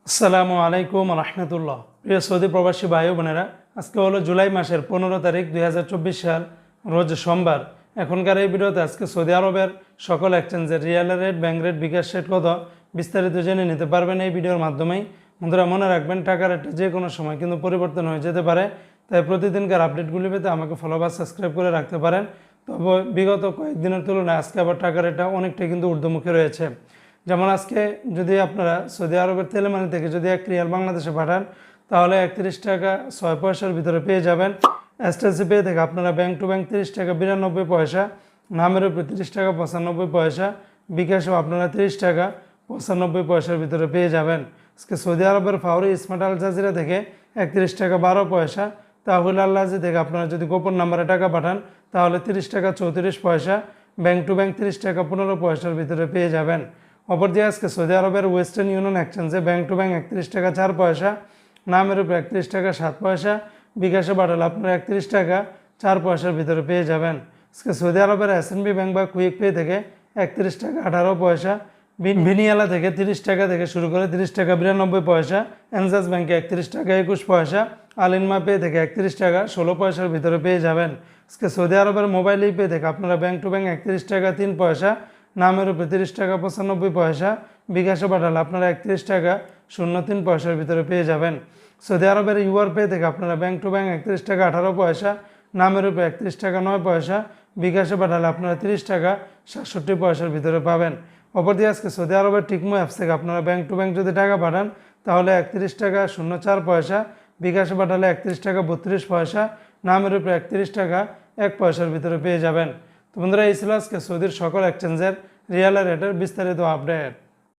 আসসালামু আলাইকুম রহমতুল্লাহ। প্রিয় সৌদি প্রবাসী ভাই বোনেরা, আজকে হলো জুলাই মাসের 15 তারিখ 2024 সাল, রোজ সোমবার। এখনকার এই ভিডিওতে আজকে সৌদি আরবের সকল এক্সচেঞ্জের রিয়াল রেট, ব্যাংক রেট, বিকাশ রেট কত বিস্তারিত জেনে নিতে পারবেন এই ভিডিওর মাধ্যমেই। বন্ধুরা মনে রাখবেন, টাকা রেটটা যে কোনো সময় কিন্তু পরিবর্তন হয়ে যেতে পারে, তাই প্রতিদিনকার আপডেটগুলি পেতে আমাকে ফলো বা সাবস্ক্রাইব করে রাখতে পারেন। তবে বিগত কয়েকদিনের তুলনায় আজকে আবার টাকা রেটটা অনেকটা কিন্তু ঊর্ধ্বমুখী রয়েছে। যেমন আজকে যদি আপনারা সৌদি আরবের তেলেমানি থেকে যদি 1 রিয়াল বাংলাদেশে পাঠান, তাহলে 31 টাকা 6 পয়সার ভিতরে পেয়ে যাবেন। এসটিসি পে থেকে আপনারা ব্যাংক টু ব্যাংক 30 টাকা 92 পয়সা, নামের উপরে 30 টাকা 95 পয়সা, বিকাশেও আপনারা 30 টাকা 95 পয়সার ভিতরে পেয়ে যাবেন। আজকে সৌদি আরবের ফাউরি স্মার্ট আল জাজিরা থেকে 31 টাকা 12 পয়সা, তাহলে আল্লাহি থেকে আপনারা যদি গোপন নাম্বারে টাকা পাঠান, তাহলে 30 টাকা 34 পয়সা, ব্যাংক টু ব্যাংক 30 টাকা 15 পয়সার ভিতরে পেয়ে যাবেন। অপরদিকে আজকে সৌদি আরবের ওয়েস্টার্ন ইউনিয়ন এক্সচেঞ্জে ব্যাংক টু ব্যাংক 31 টাকা 4 পয়সা, নামের উপরে 31 টাকা 7 পয়সা, বিকাশে পাঠালে আপনারা 31 টাকা 4 পয়সার ভিতরে পেয়ে যাবেন। আজকে সৌদি আরবের এসএনবি ব্যাংক বা কুইক পে থেকে 31 টাকা 18 পয়সা, ভিনিয়ালা থেকে 30 টাকা থেকে শুরু করে 30 টাকা 92 পয়সা, এনজাস ব্যাংকে 31 টাকা 21 পয়সা, আলিনমা পে থেকে 31 টাকা 16 পয়সার ভিতরে পেয়ে যাবেন। আজকে সৌদি আরবের মোবাইল পে থেকে আপনারা ব্যাংক টু ব্যাংক 31 টাকা 3 পয়সা, নামের উপরে 30 টাকা 95 পয়সা, বিকাশে পাঠালে আপনারা 31 টাকা 03 পয়সার ভিতরে পেয়ে যাবেন। সৌদি আরবের ইউআর পে থেকে আপনারা ব্যাংক টু ব্যাংক 31 টাকা 18 পয়সা, নামের উপরে 31 টাকা 9 পয়সা, বিকাশে পাঠালে আপনারা 30 টাকা 67 পয়সার ভিতরে পাবেন। অপরদিকে আজকে সৌদি আরবের টিকমো অ্যাপস থেকে আপনারা ব্যাংক টু ব্যাংক যদি টাকা পাঠান, তাহলে 31 টাকা 04 পয়সা, বিকাশে পাঠালে 31 টাকা 32 পয়সা, নামের উপরে 31 টাকা 1 পয়সার ভিতরে পেয়ে যাবেন। তো বন্ধুরা, এই ছিল আজকে সৌদির সকল এক্সচেঞ্জের রিয়াল রেটের বিস্তারিত আপডেট।